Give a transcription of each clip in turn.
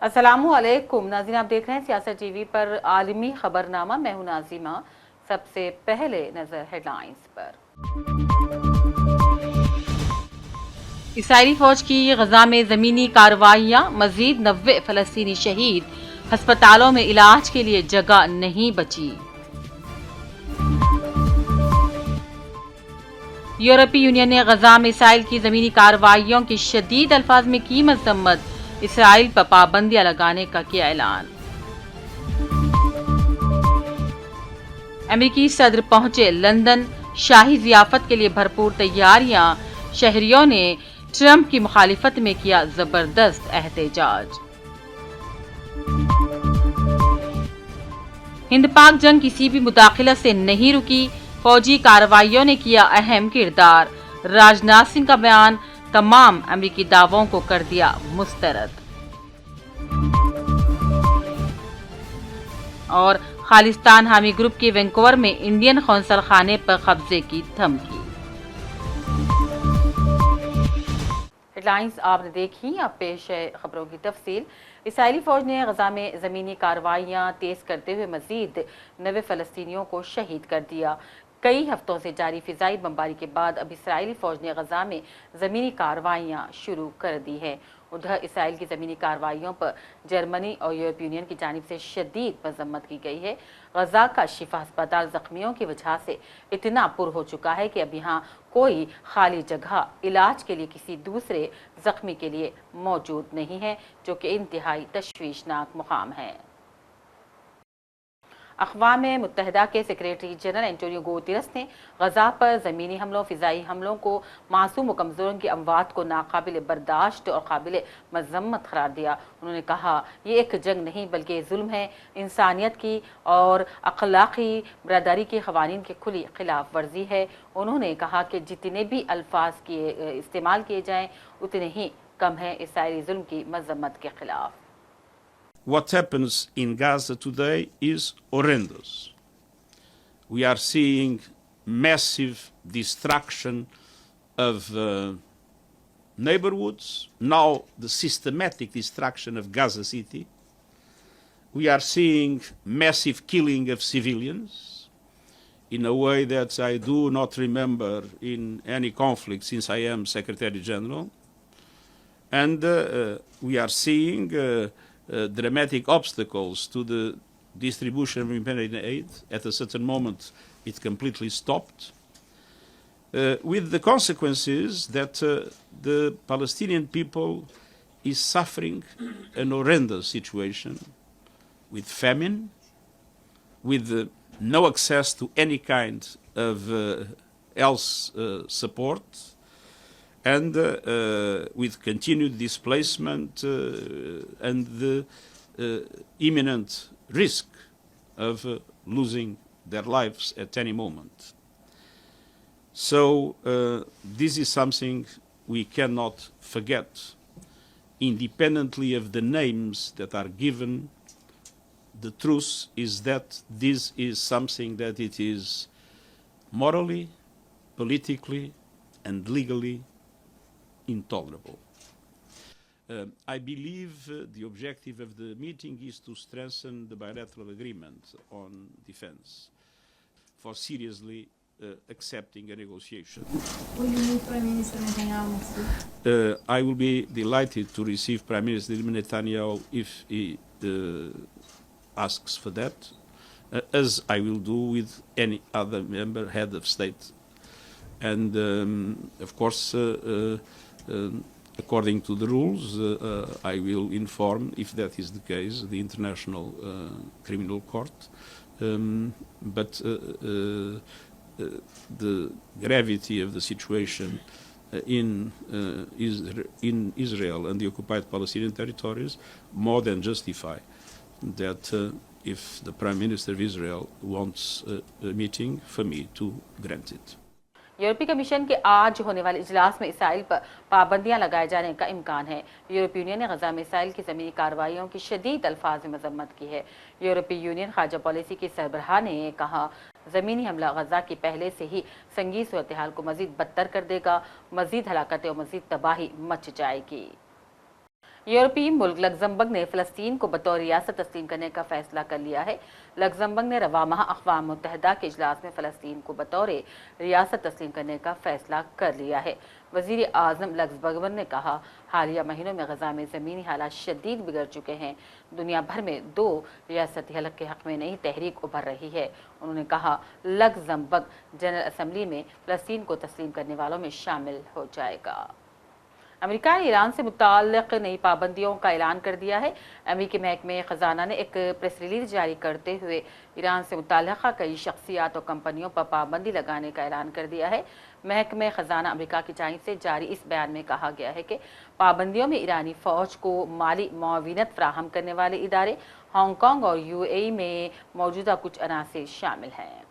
अस्सलामुअलैकुम नाज़रीन, आप देख रहे हैं सियासत टीवी पर आलमी खबरनामा। मैं हूं नाजिमा। सबसे पहले नजर हेडलाइंस पर। इसराइली फौज की गजा में जमीनी कार्रवाइयां, मजीद 90 फलस्तीनी शहीद, अस्पतालों में इलाज के लिए जगह नहीं बची। यूरोपीय यूनियन ने गजा में इसराइल की जमीनी कार्रवाइयों की शदीद अल्फाज में की मजम्मत, इसराइल पर पाबंदियां लगाने का किया ऐलान। अमेरिकी सदर पहुंचे लंदन, शाही जियाफत के लिए भरपूर तैयारियां, शहरियों ने ट्रंप की मुखालिफत में किया जबरदस्त एहतजाज। हिंद पाक जंग किसी भी मुदाखलत से नहीं रुकी, फौजी कार्रवाइयों ने किया अहम किरदार, राजनाथ सिंह का बयान तमाम अमेरिकी दावों को कर दिया मुस्तरद। और खालिस्तान हामी ग्रुप के वैंकूवर में इंडियन कौंसल खाने पर कब्जे की धमकी। हेडलाइंस आपने देखी, अब पेश है खबरों की तफसील। इसराइली फौज ने गजा में ज़मीनी कार्रवाइयां तेज करते हुए मजीद 90 फ़लस्तीनियों को शहीद कर दिया। कई हफ्तों से जारी फिजाई बमबारी के बाद अब इसराइली फौज ने गजा में ज़मीनी कार्रवाइयां शुरू कर दी है। उधर इसराइल की ज़मीनी कार्रवाइयों पर जर्मनी और यूरोपीय यूनियन की जानिब से शदीद मजम्मत की गई है। गजा का शिफा अस्पताल जख्मियों की वजह से इतना पुर हो चुका है कि अब यहाँ कोई खाली जगह इलाज के लिए किसी दूसरे जख्मी के लिए मौजूद नहीं है, जो कि इंतहाई तशवीशनाक मुकाम है। अक़वाम मुत्तहिदा के सेक्रेटरी जनरल एंटोनियो गुतेरस ने गजा पर ज़मीनी हमलों, फ़िज़ाई हमलों को मासूम व कमज़ोरों की अमवात को नाकाबिल बर्दाश्त और काबिल मज़म्मत करार दिया। उन्होंने कहा, ये एक जंग नहीं बल्कि जुल्म है, इंसानियत की और अखलाक़ी बरदारी के क़वानीन की खुली खिलाफ वर्जी है। उन्होंने कहा कि जितने भी अल्फाज इस्तेमाल किए जाएँ उतने ही कम है इसराइली जुल्म की मज़म्मत के खिलाफ। What happens in Gaza today is horrendous. We are seeing massive destruction of neighborhoods, now the systematic destruction of Gaza City. We are seeing massive killing of civilians in a way that I do not remember in any conflict since I am Secretary General. And we are seeing dramatic obstacles to the distribution of humanitarian aid. At a certain moment, it completely stopped, with the consequences that the Palestinian people is suffering an horrendous situation with famine, with no access to any kind of health support, and with continued displacement and the imminent risk of losing their lives at any moment. So this is something we cannot forget. Independently of the names that are given, the truth is that this is something that it is morally, politically, and legally intolerable. I believe the objective of the meeting is to strengthen the bilateral agreement on defense for seriously accepting a negotiation. Will you meet Prime Minister Netanyahu next week? I will be delighted to receive Prime Minister Netanyahu if he asks for that, as I will do with any other member, head of state. And of course, according to the rules, I will inform, if that is the case, the International Criminal Court. But the gravity of the situation in Israel and the occupied Palestinian territories more than justify that if the Prime Minister of Israel wants a meeting, for me to grant it. यूरोपीय commission के आज होने वाले इजलास में Israel पर पाबंदियां लगाए जाने का इम्कान है। यूरोपीय यूनियन ने गजा में इसराइल की ज़मीनी कार्रवाइयों की शदीद अल्फाज में मजम्मत की है। यूरोपीय यूनियन खारजा पॉलिसी के सरबराह ने कहा, ज़मीनी हमला गजा की पहले से ही संगीन सूरत हाल को मजीद बदतर कर देगा, मजीद हलाकतें और मजीद तबाही मच जाएगी। यूरोपीय मुल्क लग्जमबर्ग ने फ़लस्तीन को बतौर रियासत तस्लीम करने का फैसला कर लिया है। लग्जमबर्ग ने रवा माह अक़वाम मुत्तहिदा के इजलास में फ़लस्तीन को बतौर रियासत तस्लीम करने का फैसला कर लिया है। वज़ीर आज़म लग्जमबर्ग ने कहा, हालिया महीनों में गजा में ज़मीनी हालात शदीद बिगड़ चुके हैं। दुनिया भर में 2 रियासती हलक़ के हक़ में नई तहरीक उभर रही है। उन्होंने कहा, लग्जमबर्ग जनरल असम्बली में फ़लस्तीन को तस्लीम करने वालों में शामिल हो जाएगा। अमेरिका ने ईरान से मुताल्लिक़ नई पाबंदियों का ऐलान कर दिया है। अमेरिकी महकमे ख़जाना ने एक प्रेस रिलीज जारी करते हुए ईरान से मुताल्लिक़ कई शख्सियात और कंपनियों पर पाबंदी लगाने का ऐलान कर दिया है। महकमे ख़जाना अमेरिका की जानिब से जारी इस बयान में कहा गया है कि पाबंदियों में ईरानी फ़ौज को माली मुआविनत फ़राहम करने वाले इदारे, हांगकांग और UAE में मौजूदा कुछ अनासिर शामिल हैं।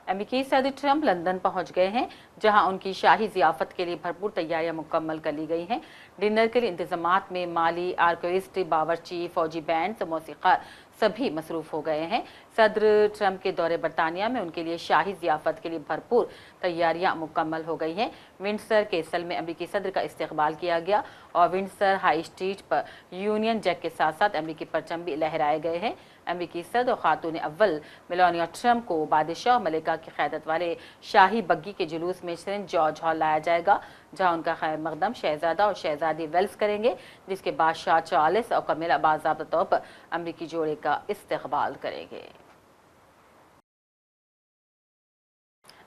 अमेरिकी सदर ट्रंप लंदन पहुंच गए हैं, जहां उनकी शाही ज़ियाफ़त के लिए भरपूर तैयारियां मुकम्मल कर ली गई हैं। डिनर के लिए इंतज़ामात में माली, आर्किविस्ट, बावर्ची, फौजी बैंड, मौसीक़ार सभी मसरूफ़ हो गए हैं। सदर ट्रंप के दौरे बरतानिया में उनके लिए शाही ज़ियाफ़त के लिए भरपूर तैयारियां मुकम्मल हो गई हैं। विंडसर केसल में अमेरिकी सदर का इस्तकबाल किया गया और विंडसर हाई स्ट्रीट पर यूनियन जैक के साथ साथ अमेरिकी परचम भी लहराए गए हैं। अमेरिकी सदर और खातून अव्वल मेलानिया ट्रंप को बादशाह और मलिका की क़यादत वाले शाही बग्गी के जुलूस में सेंट जॉर्ज हॉल लाया जाएगा, जहां उनका खैर मकदम शहजादा और शहजादी वेल्स करेंगे, जिसके बाद शाह चार्ल्स और कमिला बाज़ाब्ता तौर पर अमेरिकी जोड़े का इस्तकबाल करेंगे।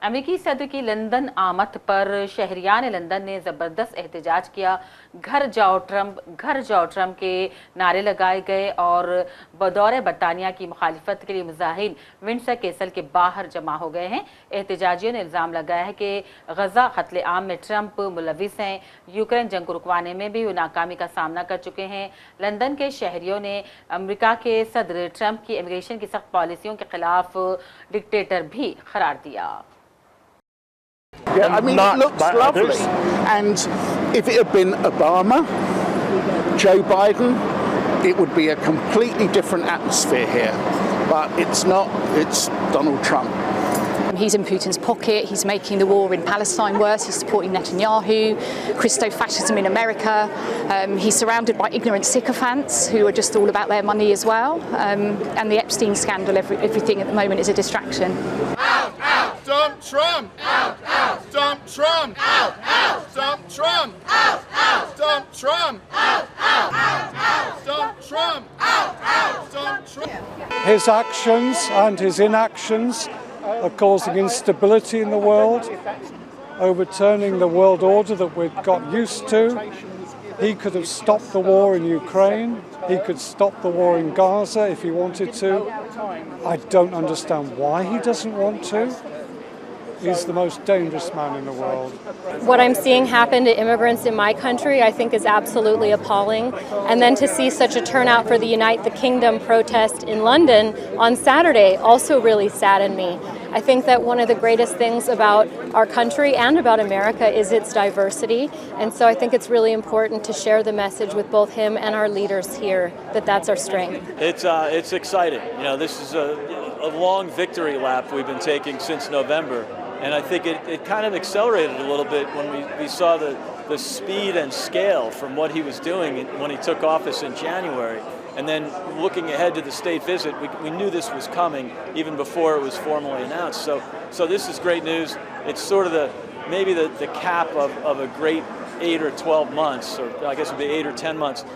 अमेरिकी सदर की लंदन आमद पर शहरियान लंदन ने ज़बरदस्त एहतजाज किया। घर जाओ ट्रंप के नारे लगाए गए और बदौर बरतानिया की मुखालिफत के लिए मुजाहिरीन विंडसर केसल के बाहर जमा हो गए हैं। एहतजाजियों ने इल्ज़ाम लगाया है कि गजा कत्ले आम में ट्रंप मुलविस हैं। यूक्रेन जंग को रुकवाने में भी वो नाकामी का सामना कर चुके हैं। लंदन के शहरियों ने अमेरिका के सदर ट्रंप की इमिग्रेशन की सख्त पॉलिसियों के खिलाफ डिक्टेटर भी करार दिया। Yeah, I mean, it looks lovely. And if it had been Obama, Joe Biden, it would be a completely different atmosphere here. But it's not, it's Donald Trump. He's in Putin's pocket, he's making the war in Palestine worse, he's supporting Netanyahu, Christo-fascism in America, he's surrounded by ignorant sycophants who are just all about their money as well, and the Epstein scandal, everything at the moment is a distraction. Out, out, dump Trump! Out, out, dump Trump! Out, out, dump Trump! Out, out, dump Trump! Out, out, out, dump Trump! Out, out, dump Trump! His actions and his inactions are causing instability in the world, overturning the world order that we've got used to. He could have stopped the war in Ukraine. He could stop the war in Gaza if he wanted to. I don't understand why he doesn't want to. He's the most dangerous man in the world. What I'm seeing happen to immigrants in my country, I think, is absolutely appalling. And then to see such a turnout for the Unite the Kingdom protest in London on Saturday also really saddened me. I think that one of the greatest things about our country and about America is its diversity. And so I think it's really important to share the message with both him and our leaders here that that's our strength. It's exciting. You know, this is a long victory lap we've been taking since November. And I think it kind of accelerated a little bit when we saw the speed and scale from what he was doing when he took office in January. And then looking ahead to the state visit, we knew this was coming even before it was formally announced. So this is great news. It's sort of maybe the cap of a great 8 or 12 months, or I guess it would be 8 or 10 months,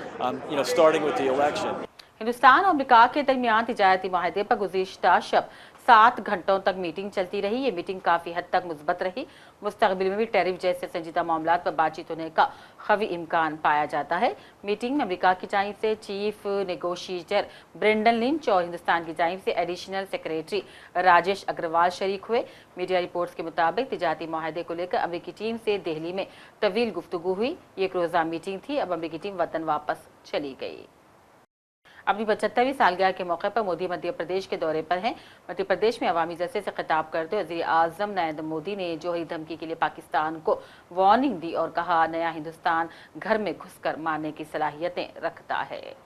starting with the election. Hindustan और America के दरमियान तिजारती माहदे पर गुज़िश्ता शब 7 घंटों तक meeting चलती रही। ये meeting काफ़ी हद तक मुस्बत रही। मुस्तकबिल में भी टैरिफ जैसे संजीदा मामलात पर बातचीत होने का ख़वी इम्कान पाया जाता है। मीटिंग में अमेरिका की जानिब से चीफ नेगोशिएटर ब्रेंडन लिंच और हिंदुस्तान की जानिब से एडिशनल सेक्रेटरी राजेश अग्रवाल शरीक हुए। मीडिया रिपोर्ट्स के मुताबिक तिजारती माहदे को लेकर अमेरिकी टीम से दिल्ली में तवील गुफ्तगू हुई। ये एक रोज़ा मीटिंग थी। अब अमेरिकी टीम वतन वापस चली गई। अपनी 75वीं सालगिरह के मौके पर मोदी मध्य प्रदेश के दौरे पर हैं। मध्य प्रदेश में अवामी जलसे से खिताब करते हुए वज़ीर आज़म नरेंद्र मोदी ने जोहरी धमकी के लिए पाकिस्तान को वार्निंग दी और कहा, नया हिंदुस्तान घर में घुसकर मारने की सलाहियतें रखता है।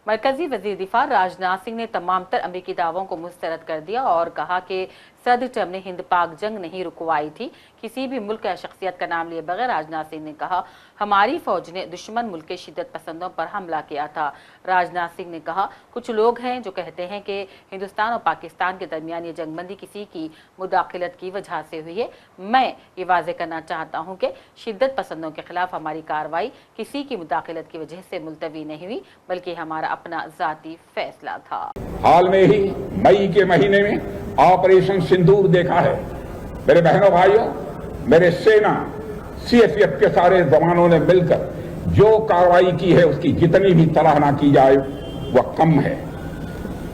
मरकजी वज़ीर दिफा राजनाथ सिंह ने तमाम तर अमरीकी दावों को मुस्तरद कर दिया और कहा कि सदर ट्रंप ने हिंद पाक जंग नहीं रुकवाई थी। किसी भी मुल्क या शख्सियत का नाम लिए बगैर राजनाथ सिंह ने कहा, हमारी फौज ने दुश्मन मुल्क के शिद्दत पसंदों पर हमला किया था। राजनाथ सिंह ने कहा, कुछ लोग हैं जो कहते हैं कि हिंदुस्तान और पाकिस्तान के दरमियान ये जंगबंदी किसी की मुदाखलत की वजह से हुई है। मैं ये वाजे करना चाहता हूँ कि शिद्दत पसंदों के खिलाफ हमारी कार्रवाई किसी की मुदाखलत की वजह से मुलतवी नहीं हुई, बल्कि हमारा अपना जाती फैसला था। हाल में ही मई के महीने में ऑपरेशन सिंदूर देखा है। मेरे बहनों भाइयों, मेरे सेना सीएसएफ के सारे जवानों ने मिलकर जो कार्रवाई की है उसकी जितनी भी सराहना की जाए वह कम है।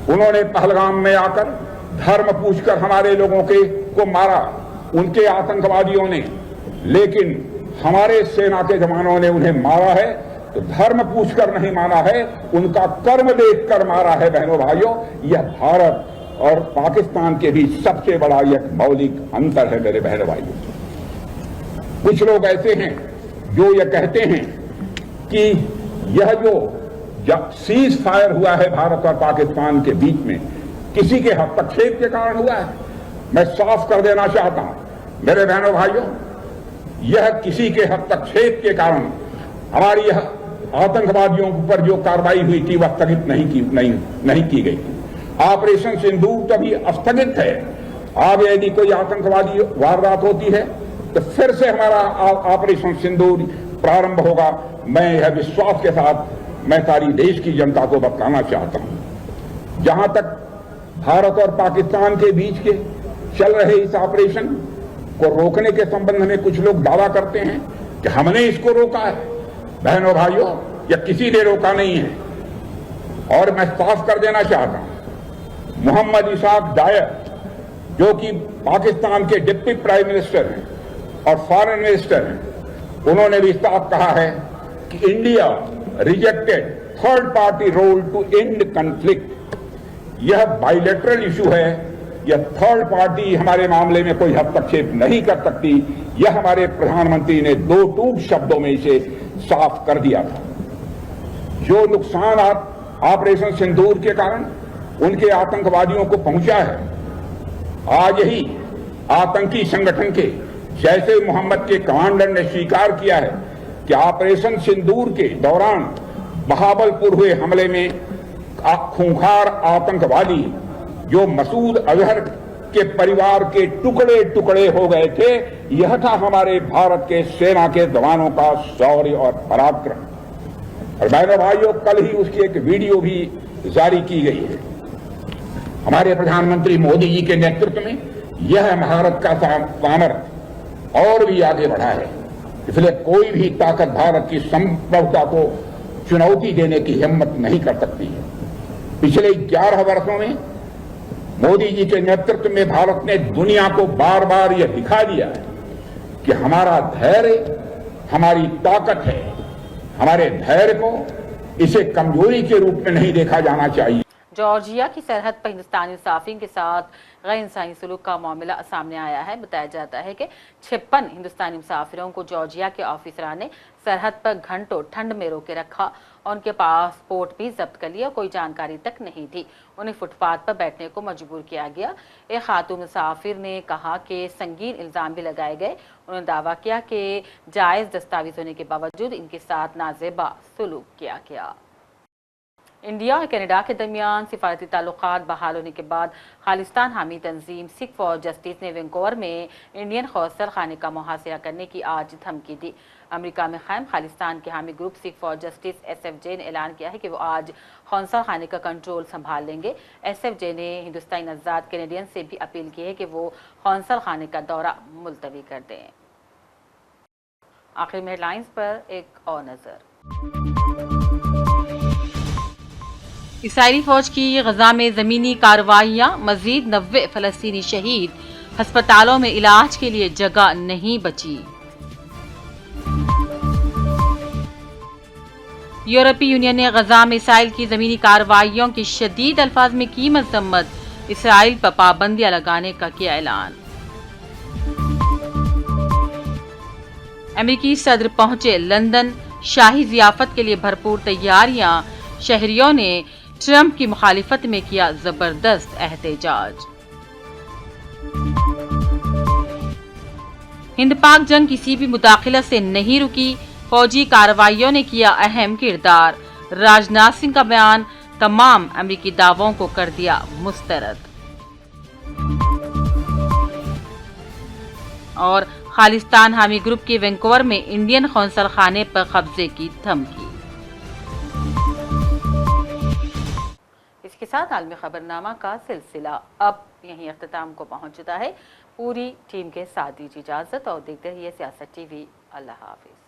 उन्होंने पहलगाम में आकर धर्म पूछकर हमारे लोगों को मारा, उनके आतंकवादियों ने, लेकिन हमारे सेना के जवानों ने उन्हें मारा है तो धर्म पूछकर नहीं मारा है, उनका कर्म देखकर मारा है। बहनों भाइयों, यह भारत और पाकिस्तान के बीच सबसे बड़ा यह मौलिक अंतर है। मेरे बहनों भाइयों, कुछ लोग ऐसे हैं जो यह कहते हैं कि यह जो सीज फायर हुआ है भारत और पाकिस्तान के बीच में किसी के हस्तक्षेप के कारण हुआ है। मैं साफ कर देना चाहता हूं मेरे बहनों भाइयों, यह किसी के हस्तक्षेप के कारण हमारी यह आतंकवादियों पर जो कार्रवाई हुई थी वह स्थगित नहीं की गई थी। ऑपरेशन सिंदूर तभी स्थगित है। अब यदि कोई आतंकवादी वारदात होती है तो फिर से हमारा ऑपरेशन सिंदूर प्रारंभ होगा। मैं यह विश्वास के साथ मैं सारी देश की जनता को बताना चाहता हूं। जहां तक भारत और पाकिस्तान के बीच के चल रहे इस ऑपरेशन को रोकने के संबंध में कुछ लोग दावा करते हैं कि हमने इसको रोका है। बहनों भाइयों, यह किसी ने रोका नहीं है। और मैं साफ कर देना चाहता हूं, मोहम्मद इसाक डायर जो कि पाकिस्तान के डिप्टी प्राइम मिनिस्टर हैं और फॉरेन मिनिस्टर हैं, उन्होंने भी साफ कहा है कि India rejected third party role to end conflict. यह बाइलेटरल इशू है, यह थर्ड पार्टी हमारे मामले में कोई हस्तक्षेप नहीं कर सकती। यह हमारे प्रधानमंत्री ने दो टूक शब्दों में इसे साफ कर दिया था। जो नुकसान ऑपरेशन सिंदूर के कारण उनके आतंकवादियों को पहुंचा है, आज ही आतंकी संगठन के जैश ए मोहम्मद के कमांडर ने स्वीकार किया है कि ऑपरेशन सिंदूर के दौरान बहावलपुर हुए हमले में खूंखार आतंकवादी जो मसूद अजहर के परिवार के टुकड़े टुकड़े हो गए थे, यह था हमारे भारत के सेना के जवानों का शौर्य और पराक्रम। और बहनों भाइयों, कल ही उसकी एक वीडियो भी जारी की गई है। हमारे प्रधानमंत्री मोदी जी के नेतृत्व में यह भारत का सामर्थ्य और भी आगे बढ़ा है। इसलिए कोई भी ताकत भारत की संप्रभुता को चुनौती देने की हिम्मत नहीं कर सकती है। पिछले 11 वर्षों में मोदी जी के नेतृत्व में भारत ने दुनिया को बार बार यह दिखा दिया है कि हमारा धैर्य हमारी ताकत है। हमारे धैर्य को इसे कमजोरी के रूप में नहीं देखा जाना चाहिए। जॉर्जिया की सरहद पर हिंदुस्तानी मुसाफिर के साथ गैर इंसानी सलूक का मामला सामने आया है। बताया जाता है कि 56 हिंदुस्तानी मुसाफिरों को जॉर्जिया के ऑफिसरान ने सरहद पर घंटों ठंड में रोके रखा और उनके पासपोर्ट भी जब्त कर लिया। कोई जानकारी तक नहीं थी। उन्हें फुटपाथ पर बैठने को मजबूर किया गया। एक खातून मुसाफिर ने कहा कि संगीन इल्जाम भी लगाए गए। उन्होंने दावा किया कि जायज दस्तावेज होने के बावजूद इनके साथ नाजेबा सलूक किया गया। इंडिया और कनाडा के दरमियान सिफारती ताल्लुकात बहाल होने के बाद खालिस्तान हामी तंजीम सिख फॉर जस्टिस ने वैंकूवर में इंडियन कौंसल खाने का मुहासरा करने की आज धमकी दी। अमेरिका में कायम खालिस्तान के हामी group Sikh for justice SFJ ने ऐलान किया है कि वो आज कौंसल खाने का कंट्रोल संभाल लेंगे। SFJ ने हिंदुस्तानी आज़ाद कैनेडियन से भी अपील की है कि वो कौंसल खाने का दौरा मुलतवी कर दें। आखिर में हेडलाइंस पर एक और नजर। इसराइली फौज की गजा में जमीनी कार्रवाइयां, मजीद 90 फलस्तीनी शहीद, अस्पतालों में इलाज के लिए जगह नहीं बची। यूरोपीय यूनियन ने गजा में इसराइल की जमीनी कार्रवाइयों की शदीद अल्फाज में की मजम्मत, इसराइल पर पाबंदियां लगाने का किया ऐलान। अमेरिकी सदर पहुंचे लंदन, शाही जियाफत के लिए भरपूर तैयारियां, शहरियों ने ट्रंप की मुखालिफत में किया जबरदस्त एहतजाज। हिंद पाक जंग किसी भी मुदाखलत से नहीं रुकी, फौजी कार्रवाइयों ने किया अहम किरदार। राजनाथ सिंह का बयान तमाम अमेरिकी दावों को कर दिया मुस्तरद। और खालिस्तान हामी ग्रुप के वैंकूवर में इंडियन कौंसल खाने पर कब्जे की धमकी। इसके साथ आलमी खबरनामा का सिलसिला अब यहीं अख्ताम को पहुंच चुका है। पूरी टीम के साथ दीजिए इजाजत और देखते रहिए सियासत टीवी। अल्लाह हाफिज।